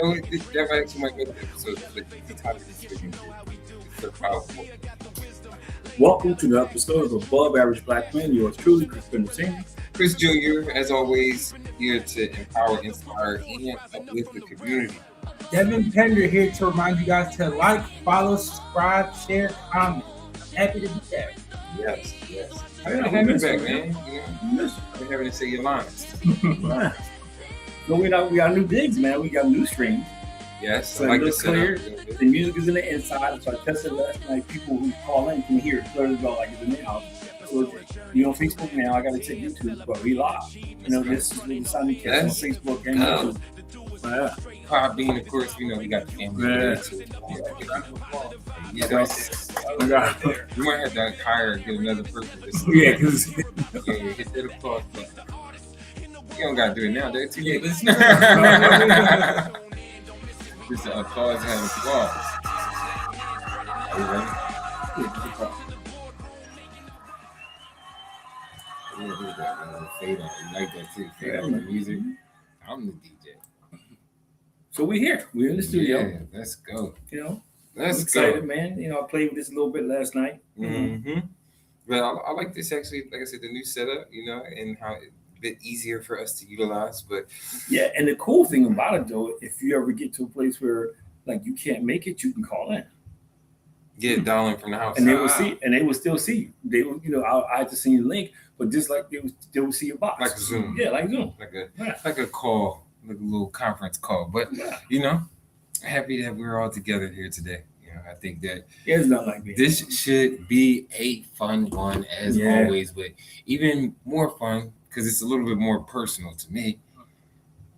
know, that actually might go to the episode. But the topic is so powerful. Welcome to the episode of Above Average Black Men. Yours truly, Chris Entertainment. Chris Jr., as always, here to empower, inspire, and uplift the community. Devin Pender here to remind you guys to like, follow, subscribe, share, comment. Happy to be there. Yes. I Happy to have you back, man. I've been having to say your lines. So we got new digs, man. We got new streams. Yes, So I like it the looks clear. setup. The music is in the inside. So I tested last night. People who call in can hear it clearly about like it's in the house. So you on Facebook now? I got to check YouTube, but we live. You know, this is the Sunday Cast on Facebook and YouTube. Yeah. Pop Bean, of course, we got the family. Yeah. We might have to hire and get another person. Yeah, because Hit that applause button. You don't gotta do it now, dude. Yeah, Just an applause and an applause. Are you ready? Fade on. You like that too? Fade on the music. I'm the DJ. so we're here. We're in the studio. Yeah, let's go. You know, Let's I'm excited, go. man. You know, I played with this a little bit last night. Mm-hmm. But I like this actually. Like I said, the new setup. And how it's a bit easier for us to utilize. But Yeah, and the cool thing about it though, if you ever get to a place where like you can't make it, you can call in, get dialing from the house, and they will see, and they will still see you. They will, I had to send you the link, but just like they will see your box, like Zoom. Yeah, like Zoom. Like a call, like a little conference call. But happy that we're all together here today. I think that It's not like that. this should be a fun one as always, but even more fun because it's a little bit more personal to me.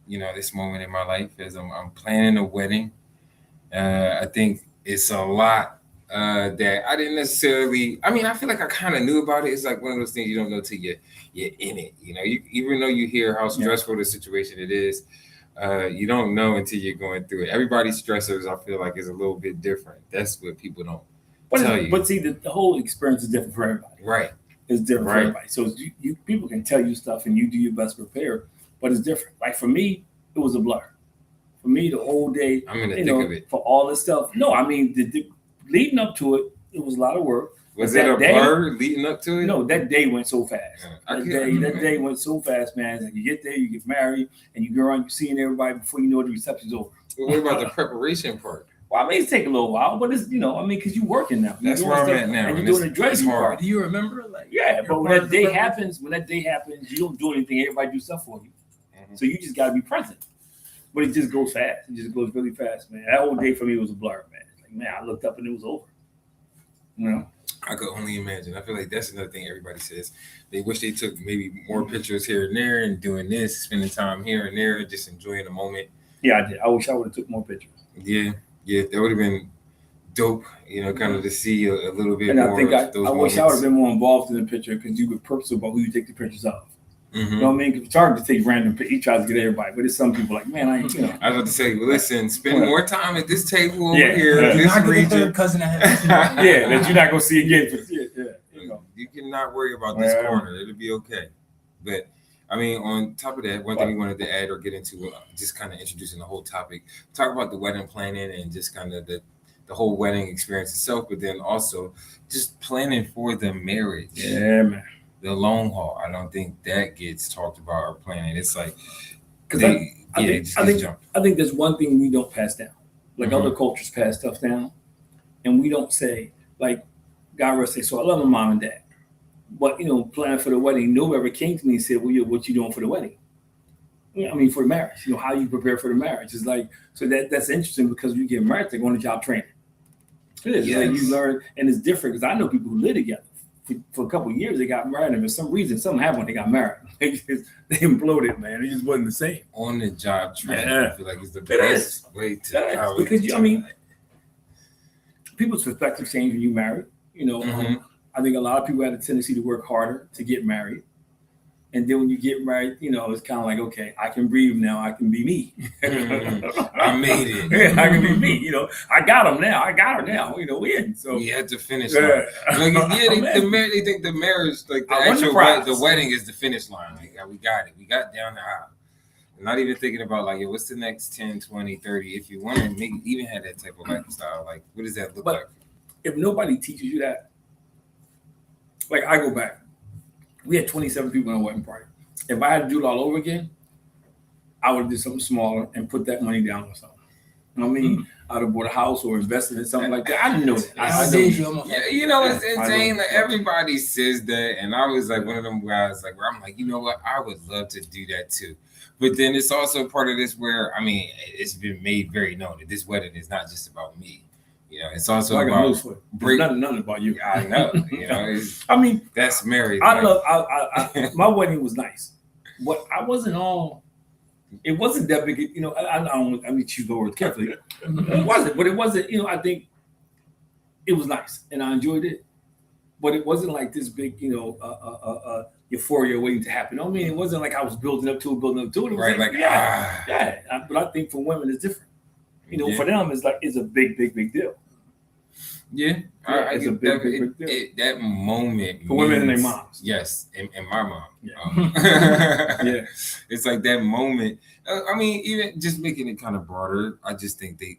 This moment in my life as I'm planning a wedding. I think it's a lot that I didn't necessarily. I mean, I feel like I kind of knew about it. It's like one of those things you don't know till you're in it. Even though you hear how stressful the situation it is. You don't know until you're going through it. Everybody's stressors, I feel like, is a little bit different. That's what people don't tell you. But see, the whole experience is different for everybody. Right. It's different for everybody. So you people can tell you stuff and you do your best to prepare, but it's different. Like for me, it was a blur. For me, the whole day, I'm in the thick of it. For all this stuff. No, I mean, the leading up to it, it was a lot of work. Was it a blur leading up to it? No, that day went so fast. Yeah, that day went so fast, man. Like you get there, you get married, and you go around, you're seeing everybody before you know the reception's over. Well, what about the preparation part? Well, I mean, it's taking a little while, but it's because you're working now. That's where I'm at now. And you're doing the dressing part. Do you remember? But when that day happens, you don't do anything. Everybody do stuff for you. Mm-hmm. So you just got to be present. But it just goes fast. It just goes really fast, man. That whole day for me was a blur, man. Like, man, I looked up and it was over. I could only imagine. I feel like that's another thing everybody says. They wish they took maybe more pictures here and there and doing this, spending time here and there, just enjoying the moment. Yeah, I did. I wish I would have took more pictures. Yeah, that would have been dope, kind of to see a little bit and more. I think of those I wish I would have been more involved in the picture because you were purposeful about who you take the pictures of. Mm-hmm. You know what I mean? 'Cause it's hard to take random pictures. He tries to get everybody, but it's some people like, man, I ain't. I was about to say, well, listen, spend more time at this table over here, You're this not region. the third cousin I have. that you're not gonna see again. You cannot worry about this corner; it'll be okay. But I mean, on top of that, one thing we wanted to add or get into, just kind of introducing the whole topic, talk about the wedding planning and just kind of the whole wedding experience itself, but then also just planning for the marriage. Yeah, man. The long haul. I don't think that gets talked about or planning. It's like I think there's one thing we don't pass down. Like other cultures pass stuff down, and we don't say like God rest say. So I love my mom and dad, but planning for the wedding, nobody ever came to me and said, "Well, what you doing for the wedding?" I mean, for the marriage. How you prepare for the marriage is like so that's interesting because when you get married, they're going to job training. It is like you learn, and it's different because I know people who live together. For a couple of years, they got married, and for some reason, something happened when they got married. They imploded, man. It just wasn't the same. On the job training, I feel like it's the best way to because people's perspectives change when you marry. I think a lot of people have a tendency to work harder to get married. And then when you get married, it's kind of like, okay, I can breathe now. I can be me. I made it. I can be me. I got him now. I got her now. We in. So you had to finish line. They think the marriage, like the wedding is the finish line. Like, we got it. We got down the aisle. Not even thinking about like, yo, what's the next 10, 20, 30? If you want to make even have that type of lifestyle, like, what does that look like? If nobody teaches you that, like I go back, we had 27 people in a wedding party. If I had to do it all over again, I would have did something smaller and put that money down or something. You know what I mean? I'd have bought a house or invested in something like that. I didn't know that. Yeah, you know, it's insane. Like, everybody says that, and I was like one of them guys, like, where I'm like, you know what? I would love to do that too. But then it's also part of this where, I mean, it's been made very known that this wedding is not just about me. You know, it's also about nothing about you. I know. You know, I mean, that's married. I love. I my wedding was nice, but I wasn't all. It wasn't that big. You know, I mean, choose the words carefully. It wasn't, but it wasn't. You know, I think it was nice, and I enjoyed it. But it wasn't like this big, you know, euphoria waiting to happen. I mean, it wasn't like I was building up to it. It was right? Like, yeah. But I think for women, it's different. You know, for them, it's a big deal. Yeah, it's a big deal. That moment for women and their moms. Yes, and my mom. Yeah. Yeah, it's like that moment. I mean, even just making it kind of broader. I just think the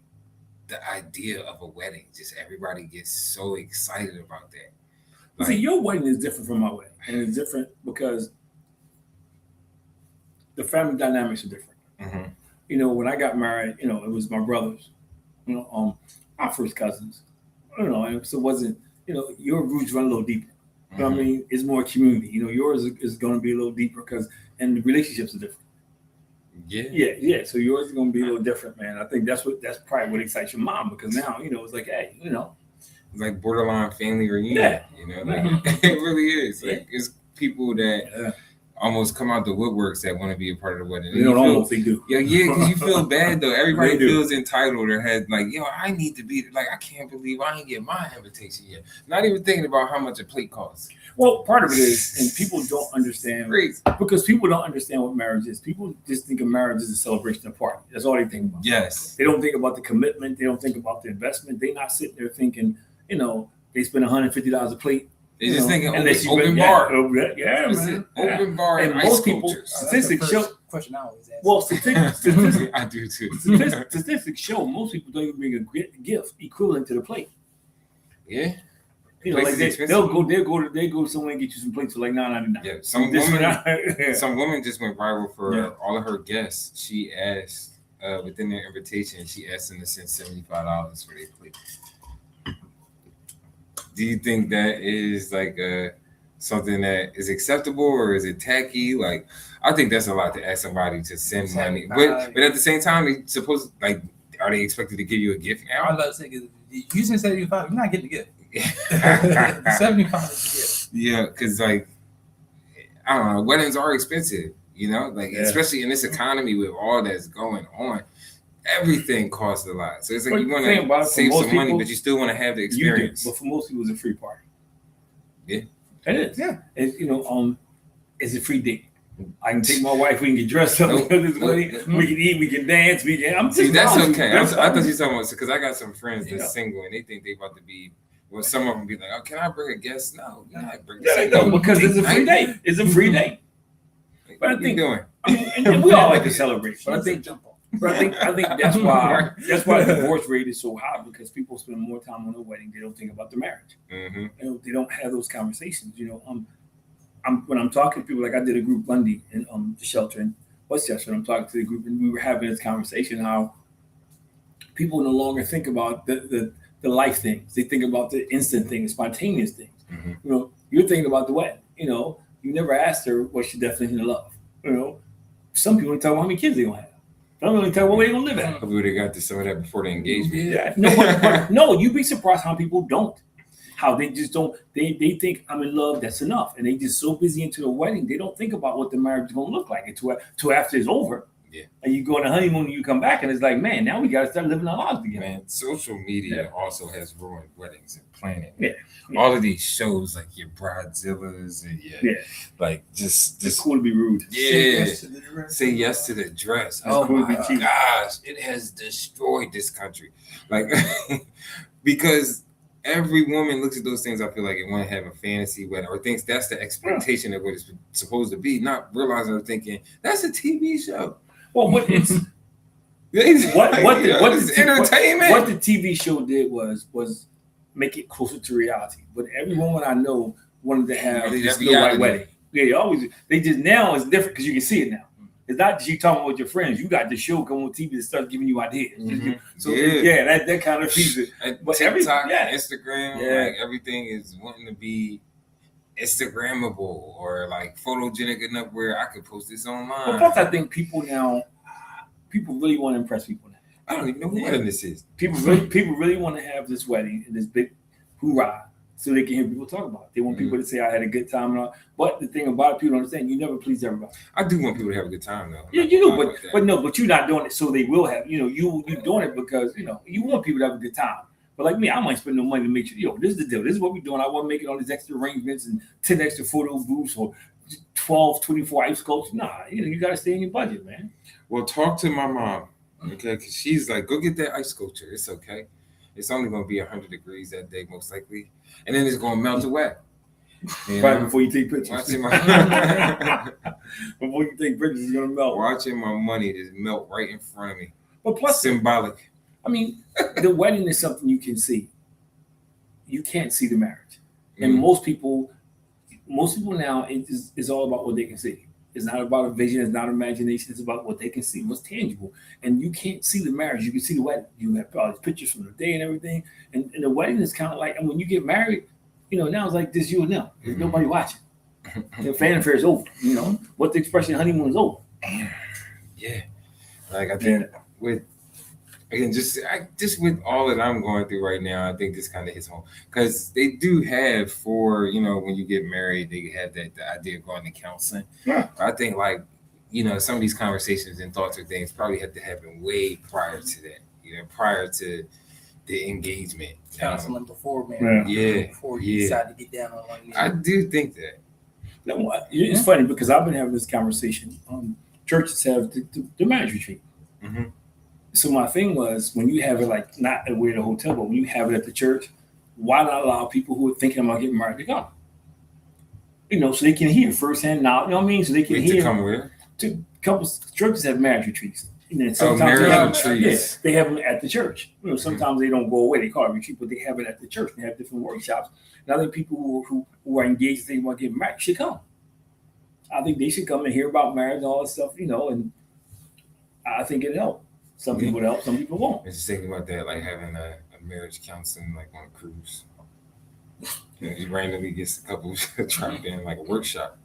idea of a wedding, just everybody gets so excited about that. Like, see, your wedding is different from my wedding, and it's different because the family dynamics are different. Mm-hmm. You know, when I got married, you know, it was my brothers, you know, my first cousins, you know, and so it wasn't, you know, your roots run a little deeper. You know what I mean? It's more community. You know, yours is going to be a little deeper and the relationships are different. Yeah. So yours is going to be a little different, man. I think that's probably what excites your mom because now, you know, it's like, hey, you know, it's like borderline family reunion. Yeah. You know, like it really is. Like it's people that almost come out the woodworks that want to be a part of the wedding. They don't almost they do. Yeah, because you feel bad though. Everybody feels entitled or has like, yo, I need to be like, I can't believe I ain't get my invitation yet. Not even thinking about how much a plate costs. Well, part of it is, and people don't understand because people don't understand what marriage is. People just think of marriage as a celebration of party. That's all they think about. Yes. They don't think about the commitment. They don't think about the investment. They're not sitting there thinking, you know, they spend $150 a plate. They just thinking open bar. Yeah, man. Open bar. And most people, statistics show. Question I always ask. Well, statistics. I do too. Statistics show most people don't even bring a gift equivalent to the plate. Yeah. You know, like they'll go somewhere and get you some plates for like $9.99. Yeah, some woman just went viral for all of her guests. She asked within their invitation, she asked them to send $75 for their plate. Do you think that is like something that is acceptable or is it tacky? Like, I think that's a lot to ask somebody to send money, but at the same time, they supposed like, are they expected to give you a gift now? I was about to say, you said 75, you're not getting a gift. 75 is a gift. Yeah, because like, I don't know, weddings are expensive, you know, like especially in this economy with all that's going on. Everything costs a lot, so it's like you want to save some money, but you still want to have the experience. But for most people, it's a free party. Yeah, it is. Yeah, it's, you know, it's a free date. I can take my wife. We can get dressed up. We can eat. We can dance. We can. I'm just that's okay. I thought you were talking about because I got some friends that's single and they think they about to be. Well, some of them be like, "Oh, can I bring a guest?" No, you're not bringing. No, because it's a free date. It's a free date. But I think, and we all like to celebrate. But I think. But I think that's why the divorce rate is so high because people spend more time on the wedding. They don't think about the marriage. Mm-hmm. You know, they don't have those conversations. You know, when I'm talking to people, like I did a group Monday in the shelter in Westchester, and I'm talking to the group, and we were having this conversation how people no longer think about the life things. They think about the instant things, spontaneous things. Mm-hmm. You know, you're thinking about the wedding. You know, you never asked her what's your definition of love. You know, some people don't tell how many kids they gonna have. I don't really tell where they're gonna live at. Hopefully they got to some of that before the engagement. Yeah. No, you'd be surprised how people don't. How they just don't. They think I'm in love. That's enough, and they just so busy into the wedding. They don't think about what the marriage is gonna look like until after it's over. Yeah. And you go on a honeymoon and you come back and it's like, man, now we gotta start living our lives together. Man, social media also has ruined weddings and planning. Yeah. All of these shows like your Bridezillas and like just it's cool to be rude. Yeah. Say yes to the dress. Oh my gosh, it has destroyed this country. Like because every woman looks at those things, I feel like, and want to have a fantasy wedding or thinks that's the expectation of what it's supposed to be, not realizing or thinking that's a TV show. Well, what it's entertainment. What the TV show did was make it closer to reality. But every woman I know wanted to have this Snow White wedding. Yeah, they just now it's different because you can see it now. It's not just you talking with your friends. You got the show come on TV that starts giving you ideas. Mm-hmm. So that kind of feeds it. But TikTok, Instagram, like everything is wanting to be Instagrammable or like photogenic enough where I could post this online. But plus, I think people really want to impress people now. I don't even know who wedding this is. People really want to have this wedding and this big hoorah so they can hear people talk about it. They want people to say I had a good time and all. But the thing about it, people don't understand, you never please everybody. I do want people to have a good time though. Yeah, but you're not doing it so they will have. You're doing it because you want people to have a good time. But like me, I might spend no money to make sure, this is the deal. This is what we're doing. I want to make it all these extra arrangements and 10 extra photo booths or 12, 24 ice sculptures. Nah, you got to stay in your budget, man. Well, talk to my mom, okay? Because she's like, go get that ice sculpture. It's okay. It's only going to be 100 degrees that day, most likely. And then it's going to melt away. Right before you take pictures. Before you take pictures, it's going to melt. Watching my money just melt right in front of me. But plus, symbolic. I mean, the wedding is something you can see. You can't see the marriage. And most people now, it's all about what they can see. It's not about a vision. It's not imagination. It's about what they can see, what's tangible. And you can't see the marriage. You can see the wedding. You have all these pictures from the day and everything. And the wedding is kind of like, and when you get married, now it's like this, you and them. There's nobody watching. The fanfare is over. What the expression honeymoon is over. Yeah. Like I think just with all that I'm going through right now, I think this kind of hits home because they do have when you get married, they have the idea of going to counseling. Yeah. I think some of these conversations and thoughts or things probably have to happen way prior to that, prior to the engagement. Counseling before marriage. Yeah. Before you decide to get down on one knee. I do think that. No, it's funny because I've been having this conversation. Churches have the marriage retreat. Mm-hmm. So my thing was, when you have it like not at a hotel, but when you have it at the church, why not allow people who are thinking about getting married to come? So they can hear firsthand now. You know what I mean? So they can hear. To come where? Churches have marriage retreats. Marriage retreats. They have them at the church. Sometimes they don't go away. They call it retreat, but they have it at the church. They have different workshops. And I think people who are engaged, they want to get married, should come. I think they should come and hear about marriage and all that stuff. And I think it'd help. Some people would help, some people won't. I was just thinking about that, like having a marriage counseling, like on a cruise. You randomly gets a couple dropped in, like a workshop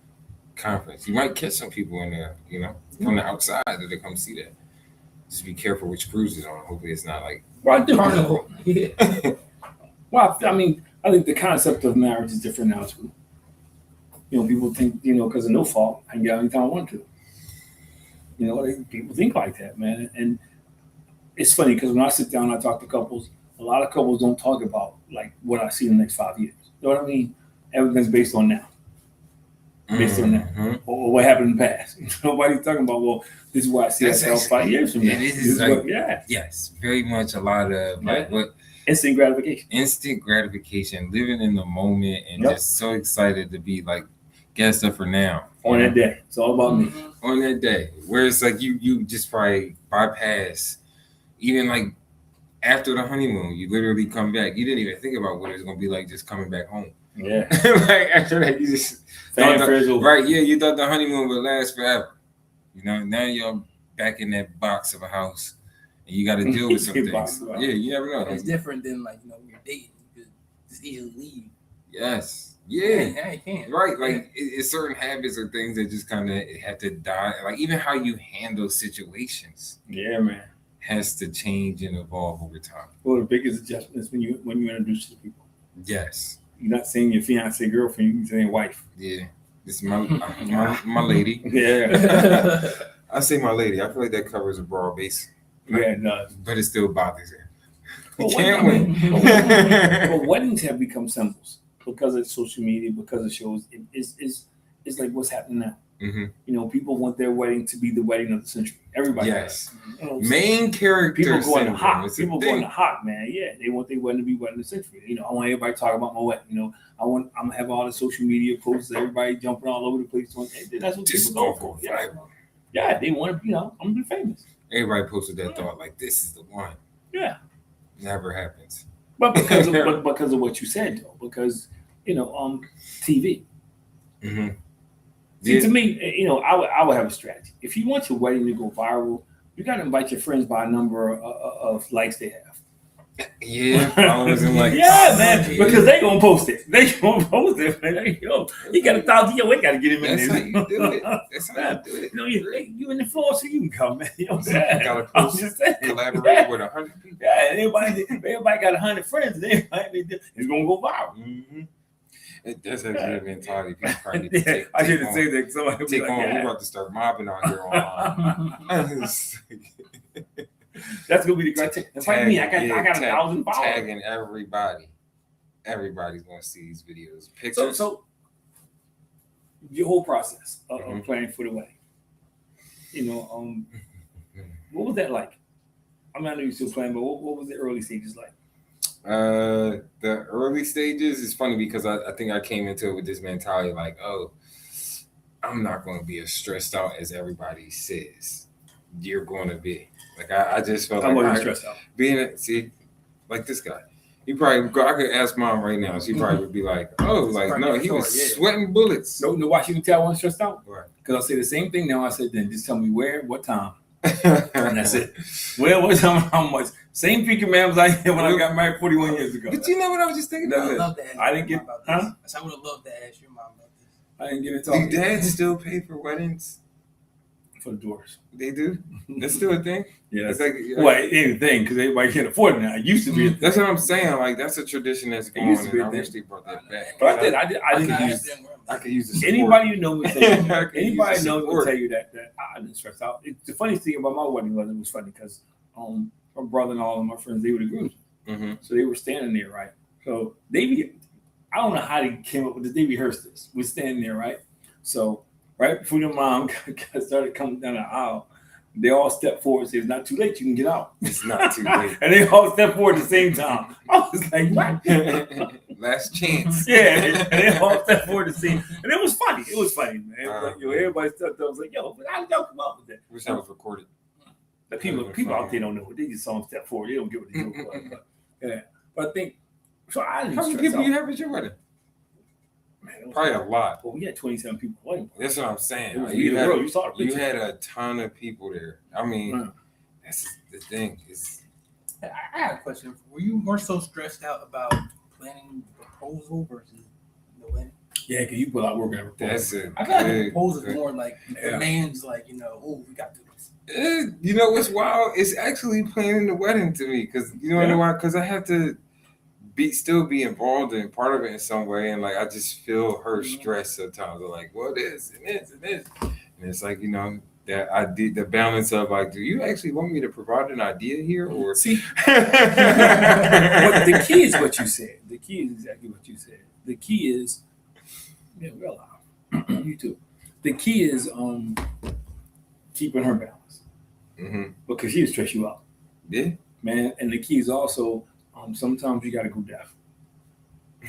conference. You might catch some people in there, from the outside that they come see that. Just be careful which cruise is on. Hopefully, it's not like Carnival. Yeah. Well, I mean, I think the concept of marriage is different now too. People think, because of no fault, I can get out anytime I want to. People think like that, man, and it's funny because when I sit down and I talk to couples, a lot of couples don't talk about like what I see in the next 5 years. You know what I mean? Everything's based on now. Based on that. Or what happened in the past. Nobody's talking about, well, this is what I see ourselves 5 years from now. Yes, very much a lot of what instant gratification. Instant gratification, living in the moment and just so excited to be like gassed up for now. On that day. It's all about me. On that day. Where it's like you just probably bypass. Even like after the honeymoon, you literally come back. You didn't even think about what it was going to be like just coming back home. Yeah. Like after that, you just right. Yeah, you thought the honeymoon would last forever. Now you're back in that box of a house, and you got to deal with some things. Yeah, you never know. It's different than when you're dating. You could just easily leave. Yes. Yeah. You can't. Right. Like it's certain habits or things that just kind of have to die. Like even how you handle situations. Yeah, man. Has to change and evolve over time. Well, the biggest adjustment is when you introduce to people. Yes. You're not saying your fiance, girlfriend. You can say wife. Yeah. This is my lady. Yeah. I say my lady. I feel like that covers a broad base. Yeah, it does. But it still bothers her. Well, Can't win. Well, weddings have become symbols because of social media, because of shows. It's like what's happening now. Mm-hmm. People want their wedding to be the wedding of the century. Everybody. Yes. Main character. People going hot. People going hot, man. Yeah, they want their wedding to be wedding of the century. I want everybody to talk about my wedding. I'm gonna have all the social media posts, everybody jumping all over the place. That's what people go for. Yeah, they want to, I'm gonna be famous. Everybody posted that thought like this is the one. Yeah. Never happens. But because of what you said though, because TV. Mm-hmm. See, to me, I would have a strategy. If you want your wedding to go viral, you got to invite your friends by a number of likes they have. Yeah, followers and likes. Yeah, man, because they gonna post it. They gonna post it. Man. Yo, he got 1,000. Yo, we gotta get him in there. That's how you do it. That's how you do it. You in the floor, so you can come, man. You know what I'm saying? Gotta post, collaborate with 100 people. Yeah, and everybody got 100 friends. It's gonna go viral. Mm-hmm. That's actually a mentality people probably need to take. I shouldn't say that. Somebody take like, on. yeah. We're about to start mobbing out here online. That's gonna be the criteria. That's like me. I got 1,000 followers. Tagging everybody. Everybody's gonna see these videos. Pictures. So your whole process of planning for the wedding. What was that like? I know you're still planning, but what was the early stages like? The early stages is funny because I think I came into it with this mentality like, oh, I'm not going to be as stressed out as everybody says you're going to be. Like I just felt like I'm stressed out. Like this guy. He probably I could ask mom right now. She probably would be like, oh, like no, he was sweating bullets. No, why she can tell I wasn't stressed out? Right. Because I say the same thing now. I said then just tell me where, what time. And that's it. Well, what time, how much? Same freaking man was I here when I got married 41 years ago. But you know what I was just thinking I about? would love to ask I didn't get, about huh? this. I would have loved to ask your mom about this. I didn't get into Do all dads still pay for weddings? for the doors. They do? That's still a thing? Yeah. It's like, Well, anything because everybody can't afford it now. It used to be. That's what I'm saying. Like that's a tradition that's gone, used to be and a I thing. wish they brought that back. But I didn't use. I could use the support. Anybody you know will tell you. Anybody use the knows will support. tell you that I didn't stress out. The funny thing about my wedding was it was funny because my brother and all of my friends, they were the groups, Mm-hmm. so they were standing there, right? So I don't know how they came up with this. They rehearsed this. We're standing there, right? So right before your mom started coming down the aisle, they all stepped forward and said, "It's not too late. You can get out." It's not too late. And they all stepped forward at the same time. I was like, "What?" Last chance. Yeah, and they all stepped forward to see, and it was funny. It was funny, man. It was like, everybody stepped up. I was like, "Yo, how did y'all come up with that?" Wish that was recorded. The people out there don't know. They just saw them step forward. They don't get what the joke was. But I think so. I didn't How many stress people out. you have at your wedding? Man, it was Probably a lot. Well, we had 27 people wedding. That's what I'm It saying. was Like, you saw the you picture. had a ton of people there. I mean, Wow. that's the thing. Is I had a question. Were you more so stressed out about planning the proposal versus the wedding? Yeah, because you put out work on that's a I feel like the good- proposal is good- more like Yeah. the man's like, oh, we got to do this. You know what's wild? It's actually planning the wedding to me because you know why? Because I have to still be involved in part of it in some way, and like I just feel her stress sometimes. I'm like, well, this and this and this, and it's like that I did the balance of like, do you actually want me to provide an idea here or See, the key is what you said. The key is exactly what you said. The key is, we're alive. You too. The key is keeping her balance because she'll stress you out. Yeah. Man, and the key is also sometimes you gotta go deaf.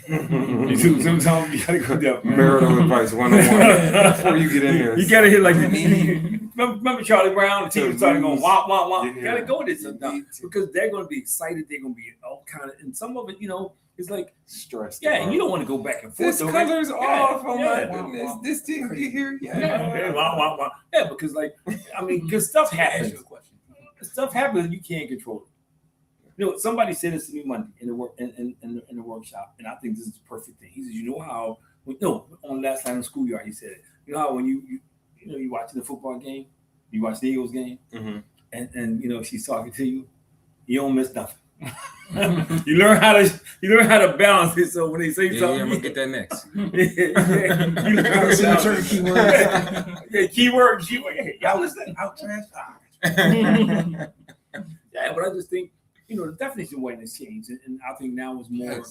Sometimes you gotta go deaf. Man. Marital advice 101 before you get in there. You gotta hit like remember Charlie Brown? The team started going wah wah wah. You gotta go this sometimes because they're gonna be excited. They're gonna be all kind of, and some of it, it's like stressed. yeah, and you don't want to go back and forth. This color's off. Oh my yeah. goodness, this didn't get here yet. Yeah, wah, wah, wah. Yeah, because because stuff happens. Ask you a question. Stuff happens and you can't control it. Somebody said this to me Monday in the workshop, and I think this is the perfect thing. He says, "You know how? On last night in the schoolyard, he said, you know how when you watching the football game, you watch the Eagles game, and she's talking to you, you don't miss nothing. you learn how to balance it. So when they say something, I'm gonna get that next. You learn how to Certain balance it. keywords. Yeah, keyword. Y'all listen. Out trash. Yeah, but I just think the definition of wedding has changed, and I think now is more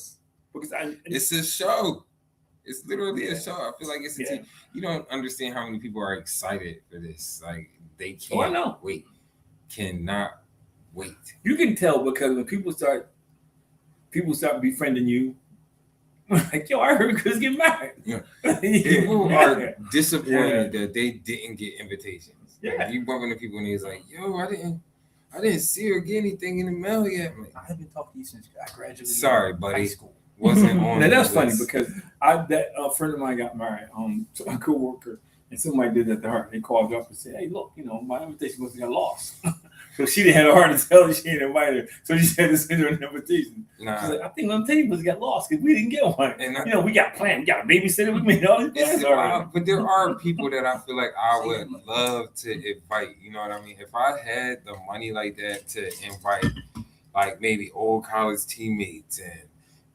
because it's a show. It's literally a show. I feel like it's a Yeah. team. You don't understand how many people are excited for this. Like they can't wait. Cannot wait. You can tell because when people start befriending you, like, yo, I heard Chris get married. Yeah. People are disappointed that they didn't get invitations. Yeah. You bump into people and he's like, yo, I didn't see or get anything in the mail yet. Like, I haven't talked to you since I graduated. Sorry, buddy. High school. Wasn't on. Now that's funny because a friend of mine got married. To a coworker, and somebody did that to her. They called her up and said, "Hey, look, my invitation must have got lost." So she didn't have the heart to tell her she didn't invite her. So she had to send her an invitation. Nah. She's like, "I think my invitation must have got lost because we didn't get one." And we got planned. We got a babysitter. We made all these plans already. But there are people that I feel like I would love to invite. You know what I mean? If I had the money like that to invite, like maybe old college teammates and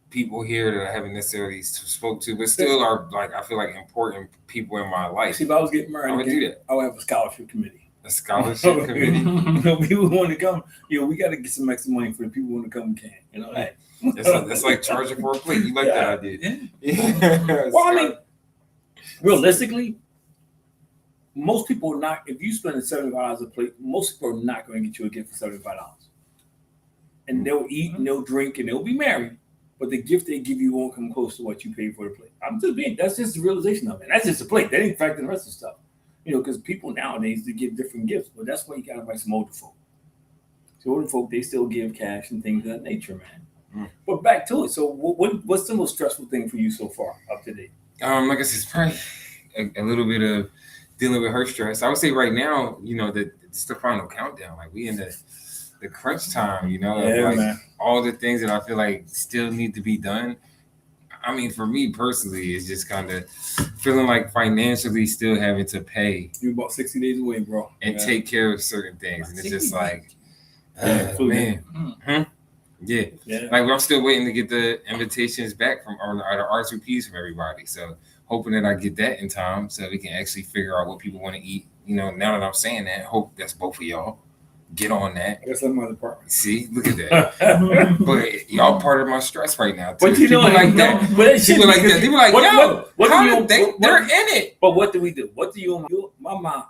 people here that I haven't necessarily spoke to, but still are like I feel like important people in my life. See, if I was getting married, I would do that. I would have a scholarship committee. A scholarship committee. People want to come. We got to get some extra money for the people who want to come. Can that? That's like charging for a plate. You like that idea? Yeah. Well, I mean, realistically, most people are not. If you spend $75 a plate, most people are not going to get you a gift for $75. And they'll eat and they'll drink and they'll be married. But the gift they give you won't come close to what you paid for the plate. That's just the realization of it. That's just a plate. That ain't factoring the rest of the stuff. Because people nowadays, they give different gifts. But that's why you got to buy some older folk. So older folk, they still give cash and things of that nature, man. But back to it. So what's the most stressful thing for you so far up to date? Like I said, it's probably a little bit of dealing with her stress. I would say right now, that it's the final countdown. Like we in the crunch time, man. All the things that I feel like still need to be done. I mean, for me personally, it's just kind of feeling like financially still having to pay. You're about 60 days away, bro. And take care of certain things. And it's just like, man. Yeah. Like I'm still waiting to get the invitations back from or the RSVPs from everybody. So hoping that I get that in time so we can actually figure out what people want to eat. Now that I'm saying that, hope that's both of y'all. Get on that. I guess I'm other part. See, look at that. But y'all part of my stress right now. Too. But people like that. People like that. People like, they're in it. But what do we do? What do you? My mom.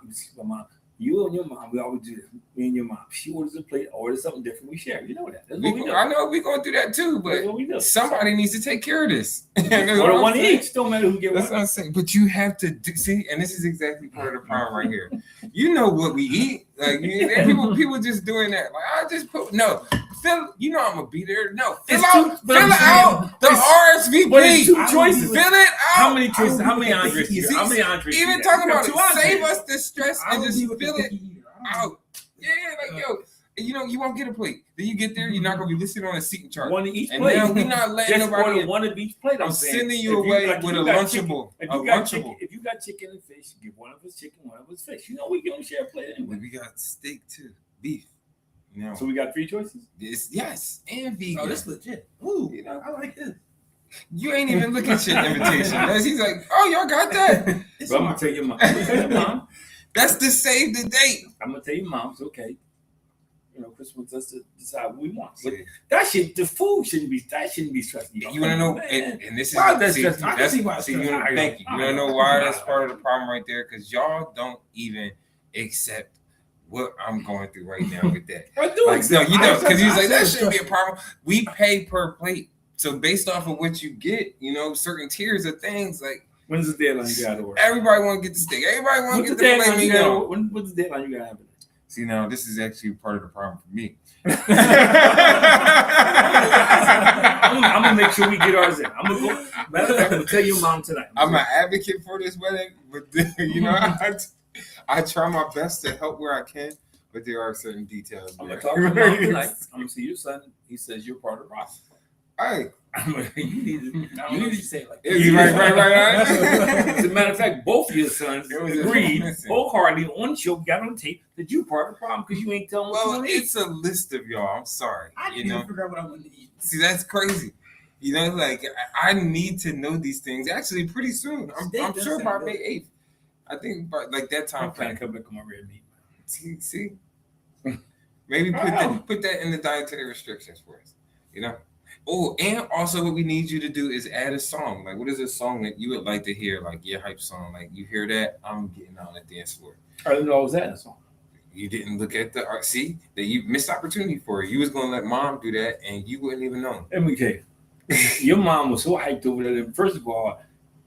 You and your mom. We always do this. Me and your mom. She orders a plate, orders something different. We share. You know that. That's what we do. I know we're gonna do that too. But somebody needs to take care of this. Or one each. Don't matter who get one. That's what I'm saying. But you have to see, and this is exactly part of the problem right here. You know what we eat. Like people just doing that. Like I just put Phil, I'm gonna be there. No, fill out the RSVP. But it's 2 choices. Fill it out. How many choices? How many entrees? How many entrees? Even talking about it, save us the stress and just fill it out. Yeah, you won't get a plate. Then you get there, you're not gonna be listed on a seating chart. One of each and plate. Now we're not letting nobody. One of each plate. I'm sending you away with a Lunchable. If you got chicken and fish, give one of us chicken, one of us fish. We gonna share a plate anyway. We got steak too, beef. So we got 3 choices. Yes, and vegan. Oh, that's legit. Ooh, I like this. You ain't even look at your invitation. He's like, oh, y'all got that. But I'm gonna tell your mom. That's to save the date. I'm gonna tell your mom. It's okay. Christmas. Let's decide what we want. But the food shouldn't be stressing you. You want to know? And this is thank you. You want to know why that's part of the problem right there? Because y'all don't even accept what I'm going through right now with that. I do. You don't, because he's like that shouldn't be a problem. We pay per plate, so based off of what you get, certain tiers of things like. When's the deadline you got to work? Everybody want to get the steak. Everybody want to get the filet mignon. What's the deadline you got to have? See, now this is actually part of the problem for me. I'm gonna make sure we get ours in. I'm gonna go. Matter of fact, I'm gonna tell your mom tonight. I'm an advocate for this wedding, but I try my best to help where I can, but there are certain details. I'm gonna talk to your mom tonight. I'm gonna see your son. He says you're part of the process. Hey. You need to say it like that. Right. As a matter of fact, both of your sons agreed wholeheartedly on the show, got on tape, that you part of the problem because you ain't telling what you want to eat. It's a list of y'all. I'm sorry. I didn't even figure out what I wanted to eat. See, that's crazy. I need to know these things actually pretty soon. I'm sure by May 8th. I think by that time. I'm trying to come back on my red meat. See? Maybe put that in the dietary restrictions for us. Oh, and also what we need you to do is add a song. Like, what is a song that you would like to hear? Like your hype song. Like you hear that, I'm getting on the dance floor. I didn't know I was that song. You didn't look at the art. See, that you missed opportunity for it. You was gonna let mom do that, and you wouldn't even know. Let me tell you, your mom was so hyped over that. First of all,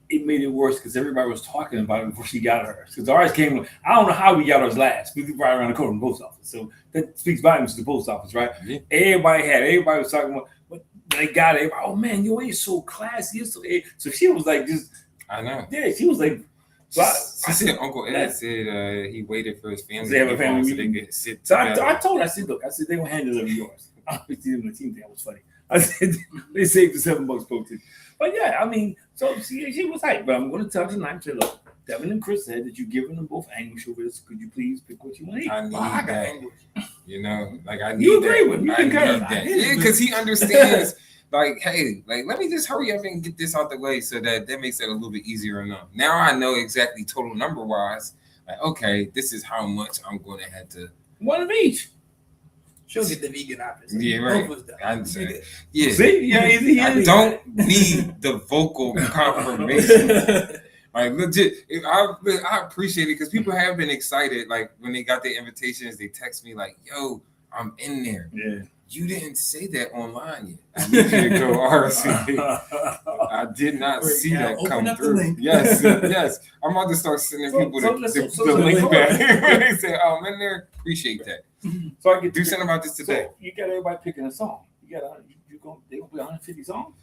it made it worse because everybody was talking about it before she got hers. Because ours came, I don't know how we got ours last. We were right around the corner from the post office. So that speaks volumes to the post office, right? Yeah. Everybody was talking about, but they got it. Oh man, you ain't so classy. So she was like, just, I know. yeah, she was like, so I said Uncle Ed said he waited for his family to have a family so they could sit So together. I told her, I said, look, they gonna handle it yours. I was team thing. That was funny. I said they saved the $7 postage. But yeah, I mean, so she was hyped. But I'm going to tell tonight. Say, look, Devin and Chris said that you've given them both anguish over this. Could you please pick what you want to eat? I need that. You know, like I need you agree that. with me? You I need concur. that. Yeah, because he understands. Like, hey, like let me just hurry up and get this out the way so that makes it a little bit easier enough. Now I know exactly total number wise. Like, okay, this is how much I'm going to have to. One of each. She'll get the vegan option. Yeah, right. I'm saying, yeah. See, yeah, I don't need the vocal confirmation. Like legit, I appreciate it because people have been excited. Like when they got their invitations, they text me like, "Yo, I'm in there." Yeah. You didn't say that online yet. I need you to go RSVP. I did not see that come through. Yes. I'm about to start sending people the link back. They say, "Oh, I'm in there." Appreciate that. So I can do something about this today. So you got everybody picking a song. They gonna play 150 songs.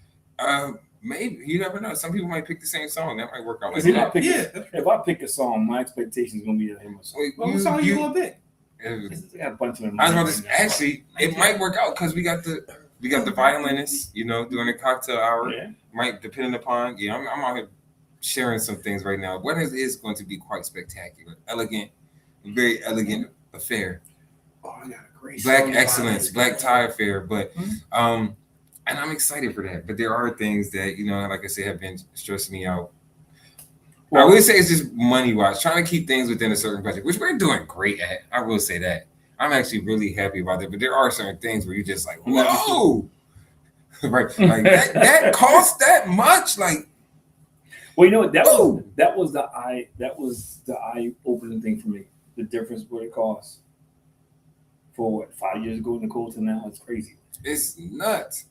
Maybe you never know. Some people might pick the same song. That might work out. Like if I pick a song, my expectation is gonna be to hear my song. What song you gonna pick? I got a bunch of them. I was about to say, actually, it might work out because we got the violinists, you know, during the cocktail hour. Yeah. Might depending upon. Yeah, I'm out here sharing some things right now. Weddings is going to be quite spectacular, elegant, very elegant affair. Oh, I got a great Black excellence, black tie affair, but and I'm excited for that. But there are things that, you know, like I said, have been stressing me out. Well, I would say it's just money wise, trying to keep things within a certain budget, which we're doing great at. I will say that. I'm actually really happy about that. But there are certain things where you're just like, whoa, right? Like that costs that much. Like, well, you know what? That was the eye opening thing for me. The difference what it costs for what 5 years ago, Nicole, to now, it's crazy. It's nuts.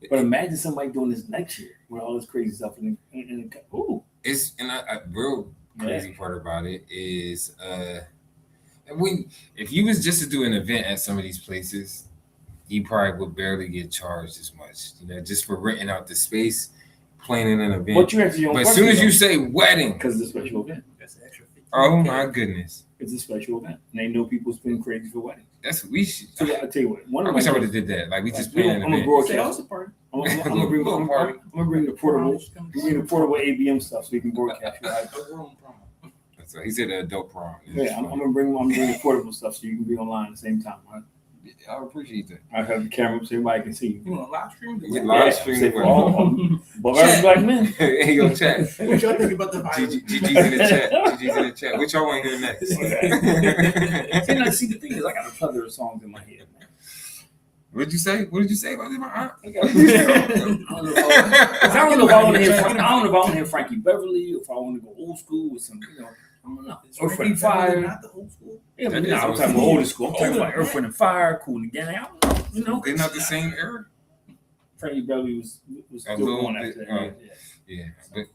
But imagine somebody doing this next year with all this crazy stuff and ooh. It's and a real crazy part about it is if you was just to do an event at some of these places, you probably would barely get charged as much, you know, just for renting out the space, planning an event. But as soon as you say wedding, because it's a special event, that's an extra 15. Oh my goodness, it's a special event, and they know people spend crazy for weddings. That's what we should. So I tell you what, I wish I would have did that. Like we just planned an event. I'm gonna bring the portable ABM stuff so we can broadcast. Right? That's right. He said adult prom. Yeah, I'm gonna bring the portable stuff so you can be online at the same time. Right? I appreciate that. I have the camera so everybody can see you. You want to live stream? Yeah, live stream. But every black men. Hey, yo, chat. What y'all think about the virus? GG's in the chat. What y'all want to hear next? See, the thing is, I got a plethora of songs in my head, man. What did you say about my aunt? I don't know if I want to hear Frankie Beverly, or if I want to go old school with some, you know, I don't know. Earth, Wind, and Fire. Not the old school. Yeah, but no, I'm talking about old school. I'm talking about Earth, Wind, and Fire, Cool and Gang. I don't know, you know. They're not the same era. Frankie Beverly was still going after that. Yeah, but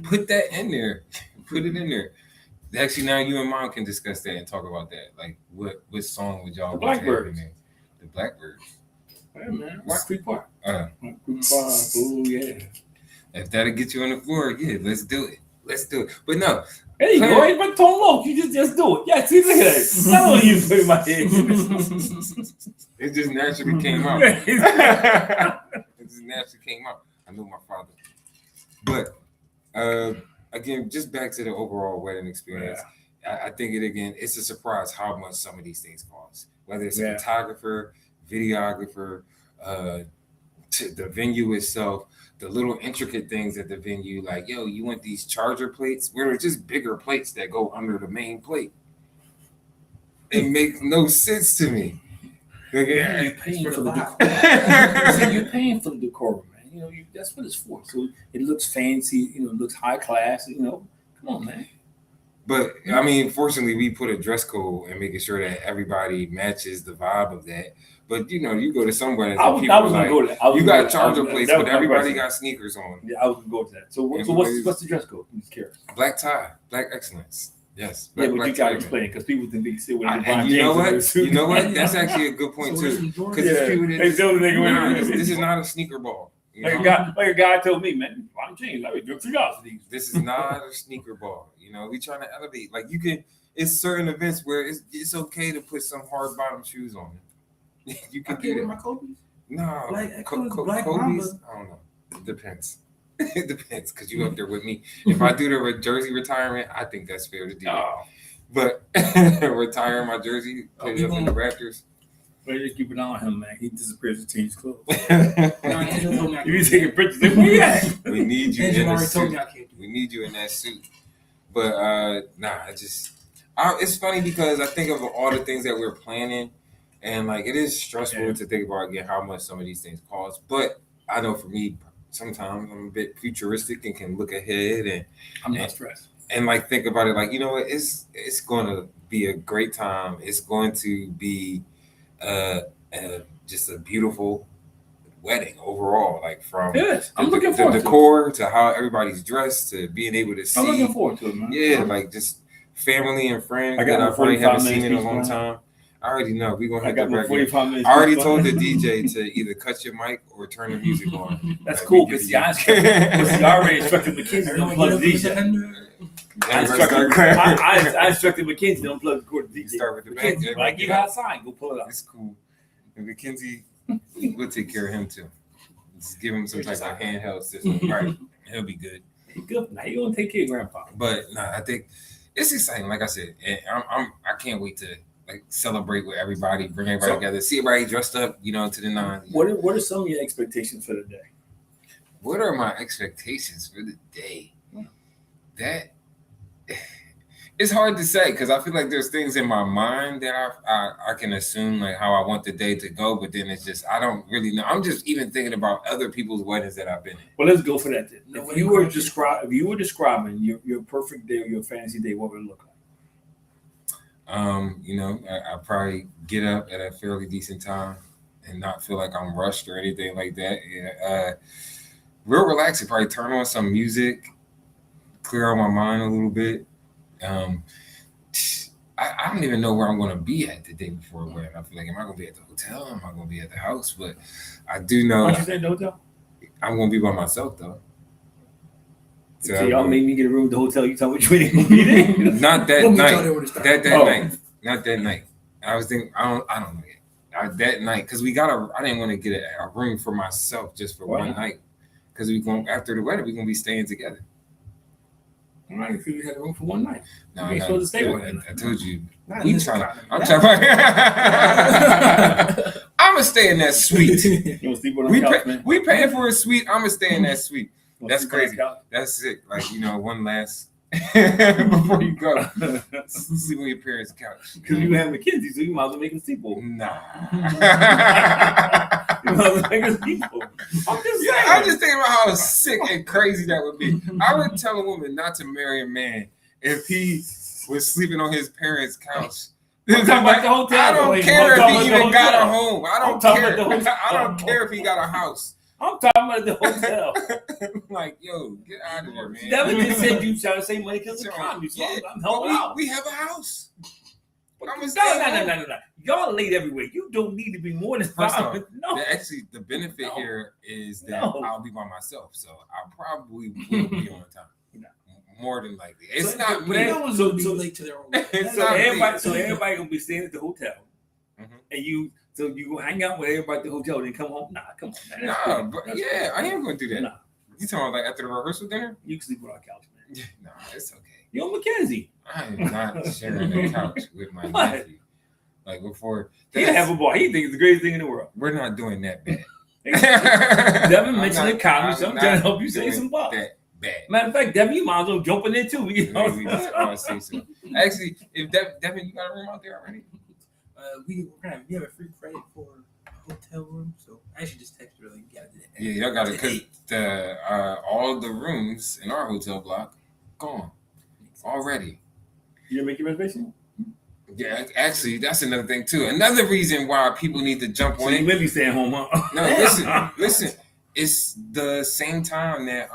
put that in there. Put it in there. Actually, now you and Mom can discuss that and talk about that. Like, what song would y'all want to have in there? The Blackbirds. Yeah, man. Rock Creek Park. Rock Creek Park. Oh, yeah. If that'll get you on the floor, yeah, let's do it. But no. There you go. Hey, but Tom Loke, you just do it. Yeah, see, look at that. Not only you put in my head. It just naturally came out. I know my father. But again, just back to the overall wedding experience. Yeah. I think it's a surprise how much some of these things cost. Whether it's a photographer, videographer, the venue itself, the little intricate things at the venue, like, yo, you want these charger plates? Where they're just bigger plates that go under the main plate. It makes no sense to me. You're paying for the decorum. You're paying for the decorum, man. You know, that's what it's for. So it looks fancy, you know, it looks high class, you know. Come on, man. But I mean, fortunately, we put a dress code and making sure that everybody matches the vibe of that. But you go to some weddings I and was people gonna like, go there. you got charger plates, but everybody got sneakers on. Yeah, I was gonna go to that. So what's the dress code? I'm just curious. Black tie, black excellence. Yes. Yeah, but you gotta explain it because people think they can sit with LeBron James. You know what? That's actually a good point too. Because this is not a sneaker ball. Like a guy told me, man, LeBron James, I would do $3 for these. This is not a sneaker ball. We trying to elevate. Like you can. It's certain events where it's okay to put some hard bottom shoes on. You can do it. My Kobe's? No, Black Kobe's. Mamba. I don't know. It depends. It depends because you up there with me. If I do the jersey retirement, I think that's fair to do. But retiring my jersey, put it up in the Raptors. Well, just keep an eye on him, man. He disappears to change clothes. You be taking pictures. Like, where you at? We need you in the suit. We need you in that suit. But it's funny because I think of all the things that we're planning, and like it is stressful to think about again how much some of these things cost. But I know for me, sometimes I'm a bit futuristic and can look ahead, and I'm not stressed. And like think about it, like what, it's going to be a great time. It's going to be just a beautiful wedding overall, like from I'm looking forward the decor to how everybody's dressed to being able to see. I'm looking forward to it, man. Yeah, like just family and friends that I probably haven't seen in a long time. I already know we're gonna hit the record. I already told the DJ to either cut your mic or turn the music on. That's cool because I already instructed McKinsey to unplug the DJ. I instructed McKinsey to unplug the cord DJ. Start with the back. Like you outside, go pull it up. It's cool. And McKinsey, we'll take care of him too. Just give him some type of handheld system. Right, he'll be good. Good. Now you gonna take care of Grandpa. But I think it's exciting. Like I said, I can't wait to celebrate with everybody, bring everybody together, see everybody dressed up, to the nines. What are some of your expectations for the day? What are my expectations for the day? That it's hard to say because I feel like there's things in my mind that I can assume like how I want the day to go, but then it's just I don't really know. I'm just even thinking about other people's weddings that I've been in. Well, let's go for that then. If you were describing your perfect day or your fantasy day, what would it look like? I probably get up at a fairly decent time and not feel like I'm rushed or anything like that. Yeah, real relaxed. Probably turn on some music, clear out my mind a little bit. I don't even know where I'm going to be at the day before a wedding. I feel like, am I going to be at the hotel? Am I going to be at the house? But I do know. Why you say the hotel? I'm going to be by myself though. So y'all made me get a room at the hotel. You tell me which way they gonna be there? Not that night. Night. Not that night. I was thinking. I don't know yet. That night because I didn't want to get a room for myself just for one night because after the wedding we're gonna be staying together. All right, if you had a room for one night. No, you ain't supposed to stay with me. I told you. I'm trying. I'm gonna stay in that suite. You sleep on the couch, man? We paying for a suite. I'm gonna stay in that suite. That's crazy. That's sick. Like, one last before you go. Sleep on your parents' couch. Because you have McKinsey, so you might as well make a sequel. Nah. You might as well make a sequel. I'm just thinking about how sick and crazy that would be. I would tell a woman not to marry a man if he was sleeping on his parents' couch. I'm talking about the hotel. I don't care if he even got a home. I don't care. I don't care if he got a house. I'm talking about the hotel. Like, yo, get out of there, man. Devin just said you trying to save money because of economy. So I'm helping out. We have a house. No. Y'all late everywhere. You don't need to be more than 5. No. Actually, the benefit here is that I'll be by myself, so I probably will be on time. More than likely, it's not me. So late to their own. So everybody gonna be staying at the hotel, and So you go hang out with everybody at the hotel, then come home? Nah, come on, man. Nah, but I am going to do that. Nah. You talking about like after the rehearsal dinner? You can sleep on our couch, man. Nah, it's okay. You're McKenzie. I am not sharing the couch with my nephew. Like before. He have a boy. He thinks it's the greatest thing in the world. We're not doing that bad. Devin mentioned the economy, so I'm trying to help you save some bucks. That bad. Matter of fact, Devin, you might as well jump in there too. Actually, if Devin, you got a room out there already? We have a free credit for a hotel room, so I actually just texted her like, you gotta do that. Yeah, y'all got it because all the rooms in our hotel block gone already. You didn't make your reservation? Yeah, actually, that's another thing too. Another reason why people need to jump on it. You really staying home, huh? No, listen. It's the same time that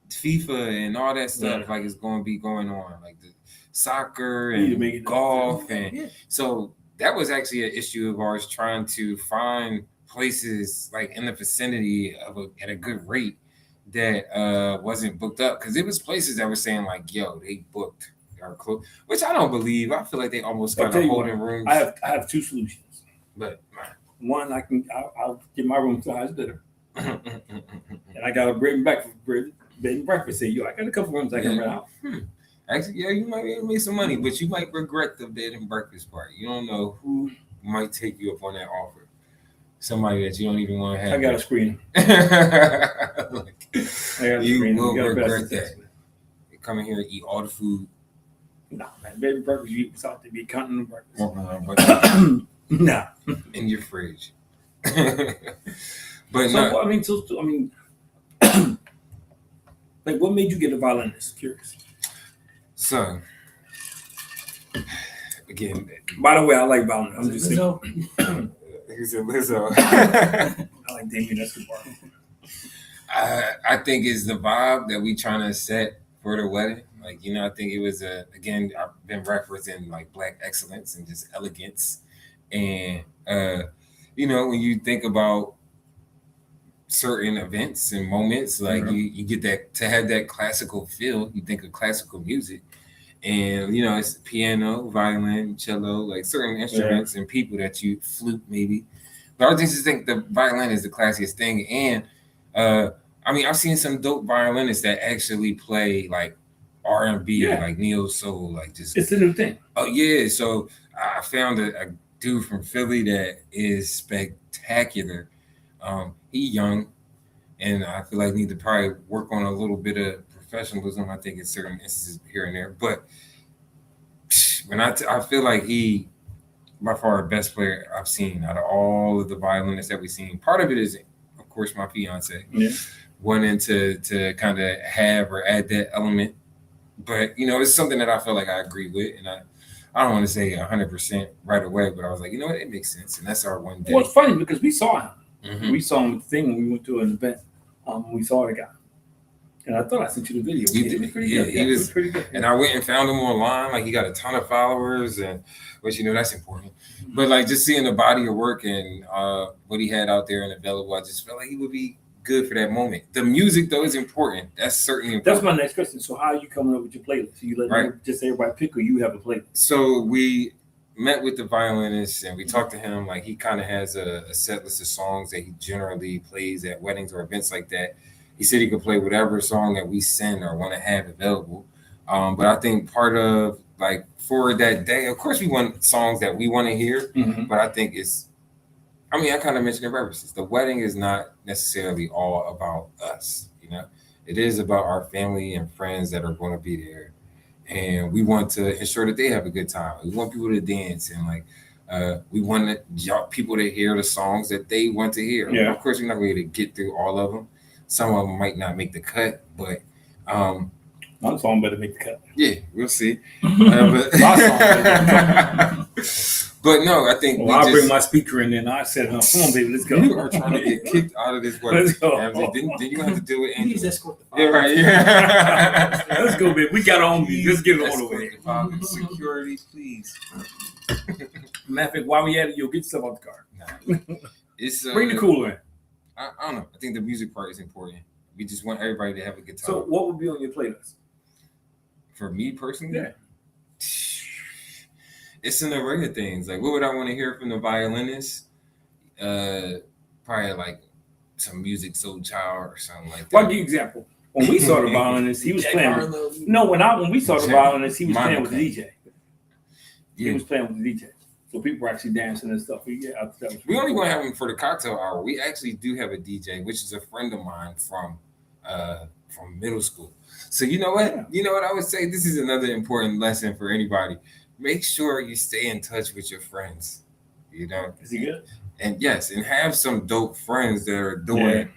FIFA and all that stuff like is going to be going on, like the soccer and golf, and so that was actually an issue of ours trying to find places like in the vicinity of at a good rate that wasn't booked up, because it was places that were saying like, "Yo, they booked our clothes," which I don't believe. I feel like they almost kind of holding rooms. I have two solutions. But one, I'll get my room to the highest bidder, and I got a bed and breakfast. Say, yo, I got a couple rooms I can rent out. Actually, yeah, you might be able to make some money, but you might regret the bed and breakfast part. You don't know who might take you up on that offer. Somebody that you don't even want to have. I got a screen. You will regret that. You come in here and eat all the food. Nah, man, bed and breakfast, you out to be counting the breakfast. Nah. In your fridge. But so, no. I mean, like, what made you get a violinist? Curious. So, again. By the way, I like violinists. I'm just saying. He's a Lizzo. I like Damien Escobar. I think it's the vibe that we trying to set for the wedding. Like, you know, I think it was again, I've been referencing like Black excellence and just elegance. And you know, when you think about certain events and moments, like you get that to have that classical feel, you think of classical music. And you know, it's piano, violin, cello, like certain instruments and people that you flute maybe. But I just think the violin is the classiest thing. And I mean, I've seen some dope violinists that actually play like R&B, like neo soul, like just it's a new thing. Oh yeah, so I found a dude from Philly that is spectacular. He young, and I feel like need to probably work on a little bit of professionalism. I think in certain instances here and there, but when I feel like he by far the best player I've seen out of all of the violinists that we've seen. Part of it is, of course, my fiance wanting to kind of have or add that element. But, you know, it's something that I feel like I agree with. And I don't want to say 100% right away, but I was like, you know what, it makes sense. And that's our one day. Well, it's funny because we saw him. Mm-hmm. We saw him with the thing when we went to an event. We saw the guy. And I thought I sent you the video. He was pretty good. He was pretty good. And I went and found him online. Like, he got a ton of followers, and which, you know, that's important. But, like, just seeing the body of work and what he had out there and available, I just felt like he would be good for that moment. The music, though, is important. That's certainly important. That's my next question. So how are you coming up with your playlist? You let just everybody pick, or you have a playlist? So we met with the violinist, and we talked to him. Like, he kind of has a set list of songs that he generally plays at weddings or events like that. He said he could play whatever song that we send or want to have available. But I think part of, like, for that day, of course, we want songs that we want to hear. Mm-hmm. But I think it's, I mean, I kind of mentioned it references. The wedding is not necessarily all about us, you know. It is about our family and friends that are going to be there. And we want to ensure that they have a good time. We want people to dance, and, like, we want people to hear the songs that they want to hear. Yeah. Of course, we're not going to get through all of them. Some of them might not make the cut, but one song better make the cut. Yeah, we'll see. But no, I think I'll bring my speaker in and I said, "Come on, baby, let's go." You are trying to get kicked out of this wedding. Let's go. Then you have to do it. Please escort the yeah, right. Yeah. Let's go, baby. We got on me. Let's get it on the way. Security, please. Matter of fact, while we at it, you'll get stuff out the car. Nah. It's bring the cooler in. I don't know. I think the music part is important. We just want everybody to have a good time. So, what would be on your playlist? For me personally, it's an array of things. Like, what would I want to hear from the violinist? Probably like some Music Soul Child or something like that. Well, I'll give you an example. When we saw the violinist, he was playing. When we saw the violinist, he was playing with the DJ. He was playing with the DJ. So people were actually dancing and stuff. We only want to have him for the cocktail hour. We actually do have a DJ, which is a friend of mine from middle school. So you know what? Yeah. You know what I would say? This is another important lesson for anybody. Make sure you stay in touch with your friends. You know? Is he good? And yes, and have some dope friends that are doing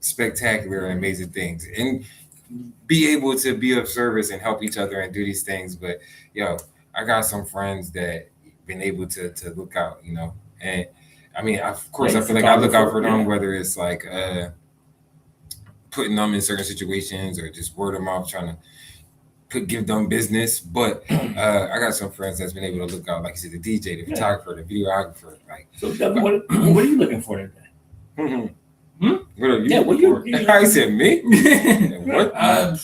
spectacular and amazing things. And be able to be of service and help each other and do these things. But I got some friends that been able to look out, and I mean, of course, I feel like I look out for them, whether it's like putting them in certain situations or just word of mouth, trying to give them business. But I got some friends that's been able to look out, like you said, the DJ, the photographer, the videographer. Like, so what are you looking for today? What are you looking for? I said me. What? A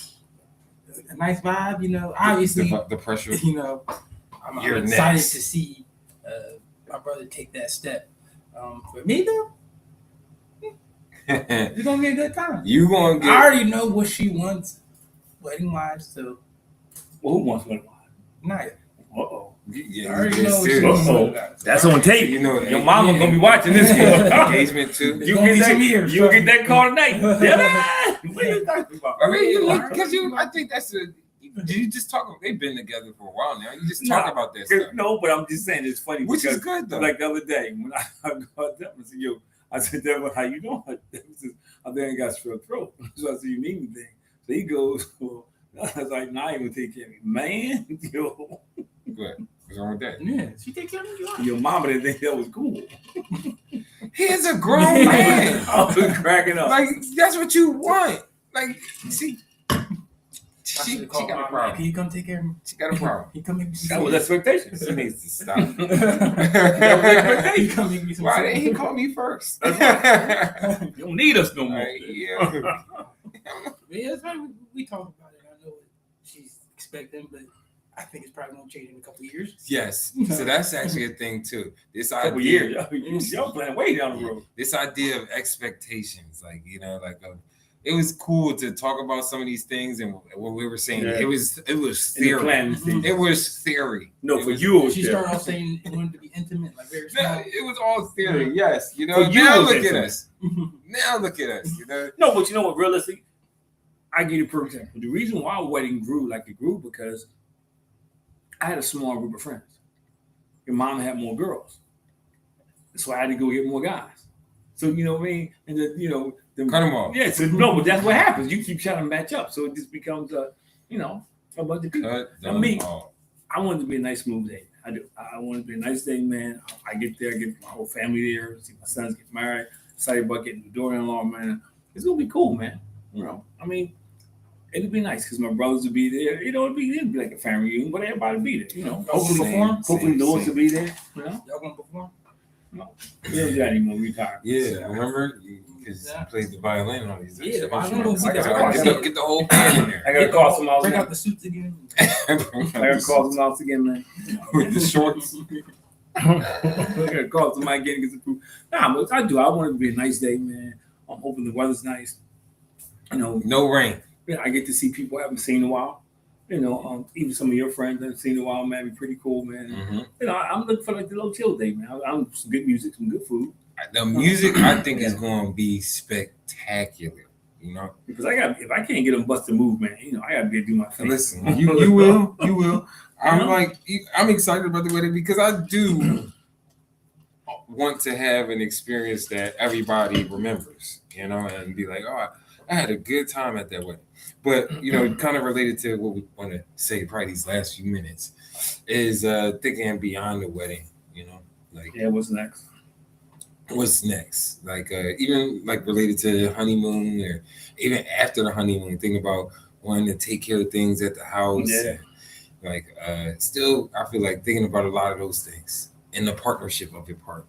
nice vibe, obviously the pressure. I'm excited to see my brother take that step. For me though, it's gonna be a good time. I already know what she wants, wedding wise. So, who wants wedding wise? Naya. Yeah, I already know what she wants. That's on tape. Your mama gonna be watching this engagement too. You get that call tonight. What are you talking about? I mean, because I think that's you just talk. They've been together for a while now. You just talk about that stuff. No, but I'm just saying it's funny. Which is good though. Like the other day when I got them, I said, Devin, how you doing? I think I got strep throat. So I said, you need anything? So he goes, well, I was like, nah, I even take care of me. Man, yo. Good. What's wrong with that? Yeah, she take care of you. Your mama didn't think that was cool. He is a grown man. I was cracking up. Like, that's what you want. Like, see. She got a problem. Can you come take care of me? She got a problem. He come make me some That was expectation. She needs to stop. He come make me some Why didn't he call me first? You don't need us no more. Yeah. Yeah, that's why we talk about it. I know what she's expecting, but I think it's probably going to change in a couple of years. Yes. So that's actually a thing too. This couple idea, years. Y'all playing way down the road. This idea of expectations, like, it was cool to talk about some of these things, and what we were saying, it was theory. It was theory. No, for you, she started off saying it wanted to be intimate, like very small. No, it was all theory. Yes, now look at us. Now look at us. No, but you know what? Realistically, I give you a perfect example. The reason why our wedding grew like it grew because I had a small group of friends. Your mom had more girls, so I had to go get more guys. So you know what I mean, and then cut them off. Yeah, so no, but that's what happens. You keep trying to match up, so it just becomes a bunch of people. I wanted to be a nice smooth day. I do. I wanted to be a nice day, man. I get there, I get my whole family there, see my sons get married, excited about getting the daughter-in-law, man. It's gonna be cool, man. I mean, it'd be nice because my brothers would be there. It'd be like a family reunion, but everybody would be there. Hopefully Lewis will be there. Y'all gonna perform? No, we don't do that anymore. We retired. Yeah, remember? Because you played the violin on these. Yeah, the violin. Get the whole band in there. I gotta call some out. Bring out the suits again. I gotta call some out again, man. With the shorts. I gotta call somebody again to get some food. Nah, but I do. I want it to be a nice day, man. I'm hoping the weather's nice. No rain. Yeah, I get to see people I haven't seen in a while. Even some of your friends I haven't seen in a while, man. Be pretty cool, man. Mm-hmm. I'm looking for like the little chill day, man. I'm some good music, some good food. The music, I think, is going to be spectacular. Because if I can't get them bust to move, man, I got to be able to do my thing. Listen, you will. I'm excited about the wedding because I do want to have an experience that everybody remembers, and be like, oh, I had a good time at that wedding. But, kind of related to what we want to say probably these last few minutes is thinking beyond the wedding, what's next? What's next? Like, even like related to honeymoon or even after the honeymoon, thinking about wanting to take care of things at the house. Yeah. And, still, I feel like thinking about a lot of those things in the partnership of your part.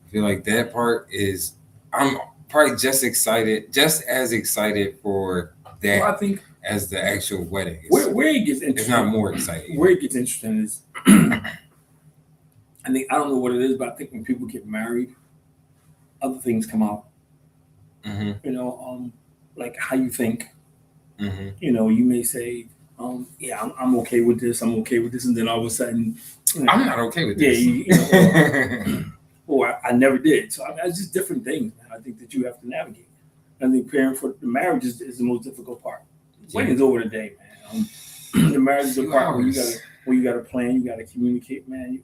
I feel like that part is, I'm probably just as excited for that I think as the actual wedding. Where it gets interesting, if not more exciting. Where it gets interesting is, I don't know what it is, but I think when people get married, other things come out. Mm-hmm. Like how you think. Mm-hmm. You may say, I'm okay with this. I'm okay with this, and then all of a sudden, I'm not okay with this. Or I never did. So it's just different things, man. I think that you have to navigate. I think preparing for the marriage is the most difficult part. Wedding's over the day, man. The marriage is the part where you gotta plan, you gotta communicate, man.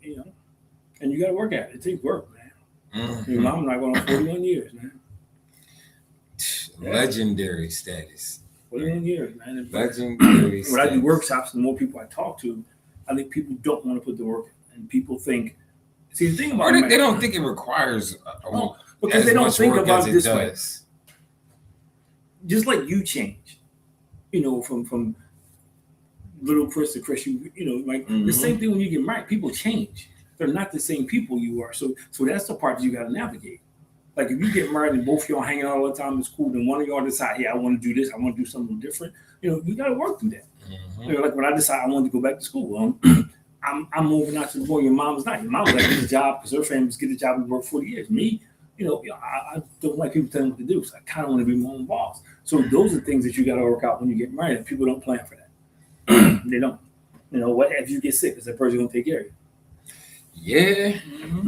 And you gotta work at it. It takes work, man. Mm-hmm. Your mom and I going on 41 years, man. Legendary status. 41 years, man. Legendary status. When I do workshops, the more people I talk to, I think people don't want to put the work in, and people think. See, the thing about they don't think it requires because they don't think about it this way. Does. Just like you change, from little Chris to Chris, the same thing when you get married. People change. They're not the same people you are. So that's the part that you got to navigate. Like if you get married and both y'all hanging out all the time in school, then one of y'all decide, hey, I want to do this, I want to do something different. You got to work through that. Like when I decided I wanted to go back to school, I'm moving out to the boy. Your mom's not. Your mom's like get a job because her family's get a job and work 40 years. Me, I don't like people telling me what to do, so I kind of want to be my own boss. So those are things that you got to work out when you get married. And people don't plan for that. They don't. What if you get sick? Is that person going to take care of you? Yeah,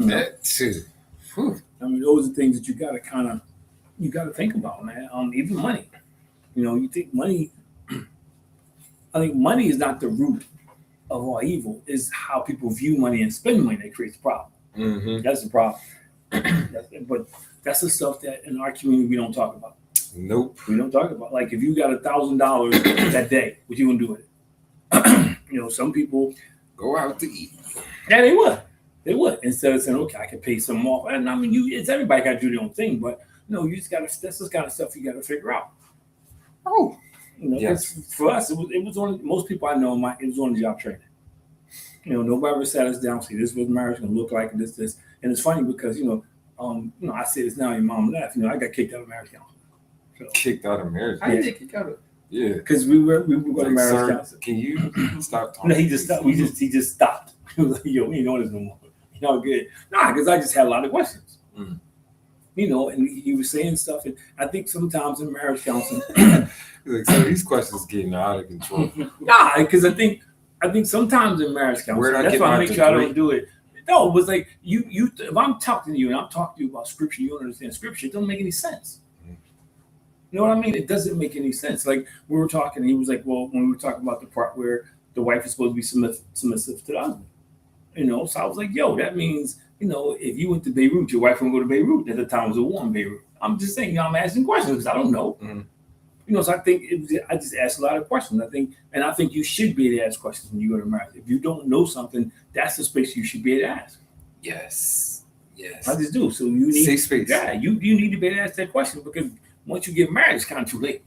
that too. Whew. I mean, those are things that you got to think about, man. Even money. You think money. I think money is not the root of all evil. It's how people view money and spend money that creates the problem. That's the problem. But that's the stuff that in our community we don't talk about. Nope. We don't talk about. Like if you got $1,000 that day, what you gonna do with it? Some people go out to eat. Yeah, they would. They would, instead of saying, okay, I can pay some off. And I mean, it's everybody got to do their own thing, but you just got to. That's the kind of stuff you got to figure out. Oh, yes. For us, it was on. Most people I know, it was on the job training. Nobody ever sat us down and said, "This is what marriage is going to look like," and this. And it's funny because I say this now, your mom left. I got kicked out of marriage counseling. So, kicked out of marriage? How did you get kicked out of? Yeah, because we were going to marriage counseling. Can you stop talking? No, he just stopped. He just stopped. He was like, "Yo, we ain't doing this no more." Good. Nah, because I just had a lot of questions. And he was saying stuff, and I think sometimes in marriage counseling, so these questions getting out of control. Nah, because I think sometimes in marriage counseling, that's why I make sure I don't do it. No, it was like you. If I'm talking to you and I'm talking to you about scripture, you don't understand scripture. It doesn't make any sense. You know what I mean? It doesn't make any sense. Like we were talking, and he was like, "Well, when we were talking about the part where the wife is supposed to be submissive to the husband." So I was like, yo, that means, if you went to Beirut, your wife wouldn't go to Beirut. At the time, it was a war in Beirut. I'm just saying, I'm asking questions because I don't know. So I think I just asked a lot of questions. I think you should be able to ask questions when you go to marriage. If you don't know something, that's the space you should be able to ask. Yes. I just do. So you need safe space. Yeah, you need to be able to ask that question because once you get married, it's kind of too late.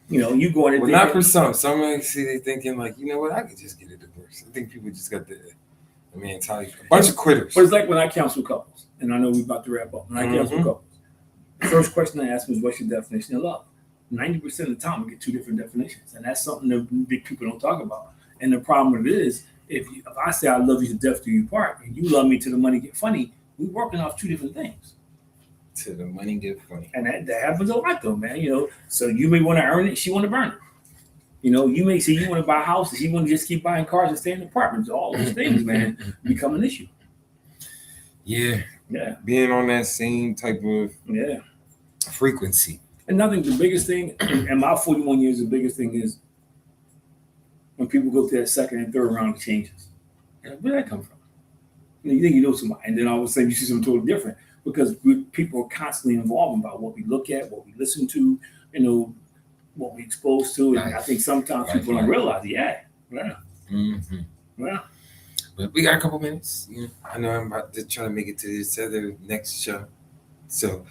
You go in. Well, not for some. Some they thinking like, you know what, I could just get a divorce. I think people just got the mentality. A bunch of quitters. But it's like when I counsel couples, and I know we're about to wrap up. When I counsel couples, the first question I ask them is, "What's your definition of love?" 90% of the time, we get two different definitions, and that's something that big people don't talk about. And the problem with it is, if I say I love you to death do you part, and you love me till the money get funny, we're working off two different things. To the money get funny. And that happens a lot though, man. So you may want to earn it, she want to burn it. You may say you want to buy a house, and she want to just keep buying cars and stay in apartments. All those things, man, become an issue. Yeah. Being on that same type of frequency. And I think the biggest thing, in my 41 years, the biggest thing is when people go through that second and third round of changes. Where did that come from? You think you know somebody, and then all of a sudden you see something totally different. Because people are constantly involved about what we look at, what we listen to, what we exposed to. And I think sometimes people don't realize, yeah. But we got a couple minutes. I know I'm about to try to make it to this other next show. So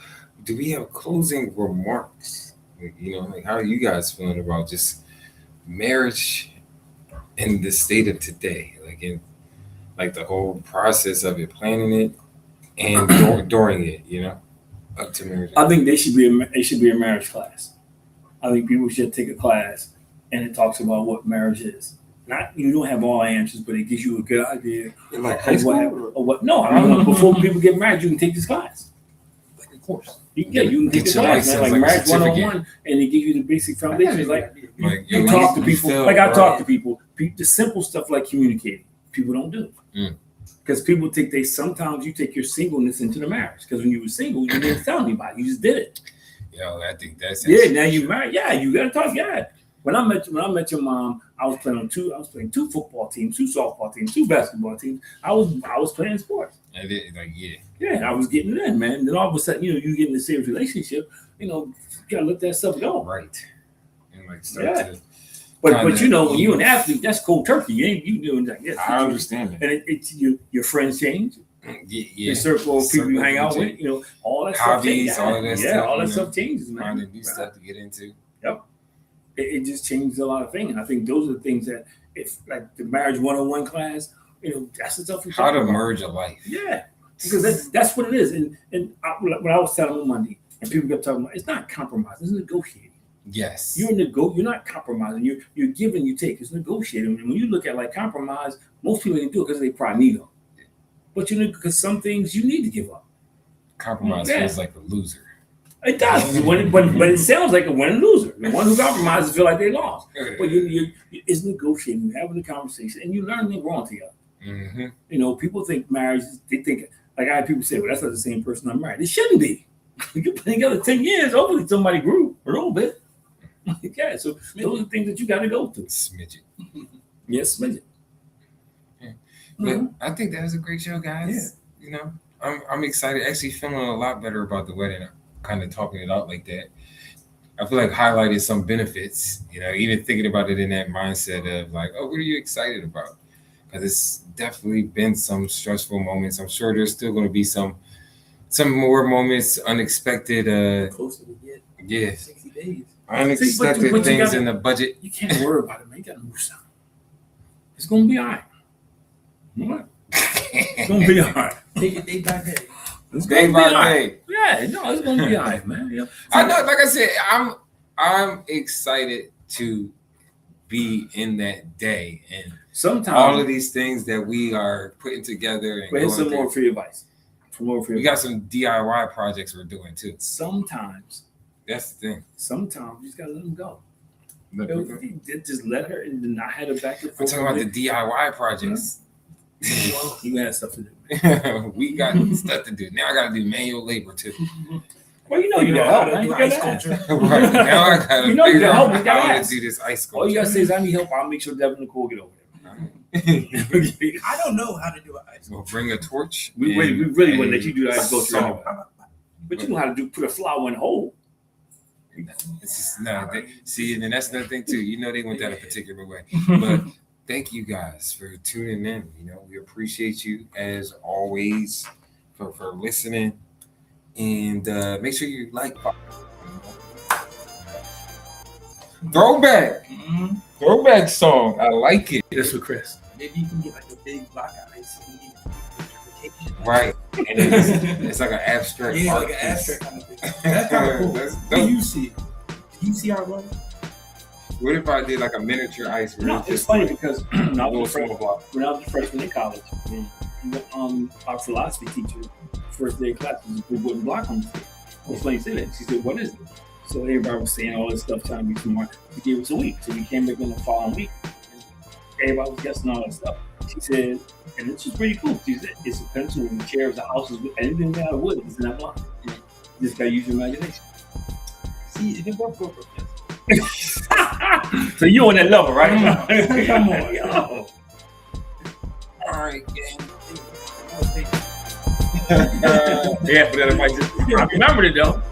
do we have closing remarks? How are you guys feeling about just marriage in the state of today? Like the whole process of it, planning it, and during it, up to marriage. I think it should be a marriage class. I think people should take a class, and it talks about what marriage is. You don't have all answers, but it gives you a good idea. Like high school or what? No, I mean, before people get married, you can take this class. Like a course. You can take the class, man. Like marriage 101, and it gives you the basic foundations. You talk to people. I talk to people. The simple stuff like communicating, people don't do. Because people think sometimes you take your singleness into the marriage. Because when you were single, you didn't tell anybody. You just did it. I think that's now you married. Yeah, you gotta talk. Yeah. When I met your mom, I was playing two football teams, two softball teams, two basketball teams. I was playing sports. And I was getting it in, man. Then all of a sudden, you get in a serious relationship, you gotta let that stuff go. Right. And start to But you know, when you're an athlete, that's cold turkey. You doing that. Yes, I understand that. And it's your friends change. Yeah. Your circle of people you hang out with, you know, all that hobbies, stuff. all that stuff. All that stuff changes, man. Finding new stuff to get into. Yep. It just changes a lot of things. And I think those are the things that, if like the marriage 101 class, you know, that's the stuff. How to merge a life. Yeah, because that's what it is. And when I was telling on Monday, and people kept talking about, it's not compromise, it's negotiating. Yes. You're not compromising. You're giving, you take. It's negotiating. And when you look at like compromise, most people can do it because they probably need them. But you know, because some things you need to give up. Compromise feels like a loser. It does, but it sounds like a winner and loser. The one who compromises feel like they lost. But it's negotiating, you're having a conversation, and you learn to grow together. Mm-hmm. You know, people think marriage, they think, like I have people say, well, that's not the same person I'm married. It shouldn't be. You've been together 10 years, hopefully somebody grew a little bit. Yeah, so those are the things that you got to go through. Smidget. Yes, smidget. Yeah. But I think that was a great show, guys. Yeah. You know, I'm excited. Actually feeling a lot better about the wedding. Kind of talking it out like that. I feel like highlighted some benefits, you know, even thinking about it in that mindset of like, oh, what are you excited about? Because it's definitely been some stressful moments. I'm sure there's still going to be some more moments, unexpected. Closer we get. Yeah. 60 days. Unexpected but things in the budget. You can't worry about it, man. You got to move something. It's going to be all right. What? It's going to be all right. Take it day by day. Day by day. Yeah, no, it's gonna be all right, man. Yeah. I know, like I said, I'm excited to be in that day and sometimes all of these things that we are putting together. And but here's some more free advice. We got some DIY projects we're doing too. Sometimes that's the thing. Sometimes you just gotta let them go. Just let her and not have it back and forth. I'm talking about the DIY projects. You had stuff to do. We got stuff to do. Now I got to do manual labor too. Well, you know you got help. You got ice sculpture. Right now I got to figure out how to do this ice sculpture. All you got to say is I need help. I'll make sure Devin and Nicole get over there. I don't know how to do an ice sculpture. Well, bring a torch. We really wouldn't let you do the ice sculpture anyway. But you know how to put a flower in a hole. It's just, see, and that's another thing too. You know they went that a particular way, but. Thank you guys for tuning in. You know, we appreciate you as always for listening. And make sure you like. Throwback. Mm-hmm. Throwback song. I like it. This with Chris. Maybe you can get like a big block of ice and get interpretation. Right. And it's like an abstract. Yeah, like an abstract kind of thing. That's kind of cool. Do you see it? Do you see our role? What if I did like a miniature ice? No, it's funny because when I was a freshman in college, our philosophy teacher, first day of class, was a wooden block on the floor. I was playing it. She said, "What is it?" So everybody was saying all this stuff, trying to be smart. She gave us a week, so we came back in the following week. Everybody was guessing all that stuff. She said, and this was pretty cool. She said, "It's a pencil and the chairs, the houses, anything out of wood is in that block. You just gotta use your imagination." See, it can work for So you on that level, right? Come on, yo. All right, gang. Yeah, but I remembered it though.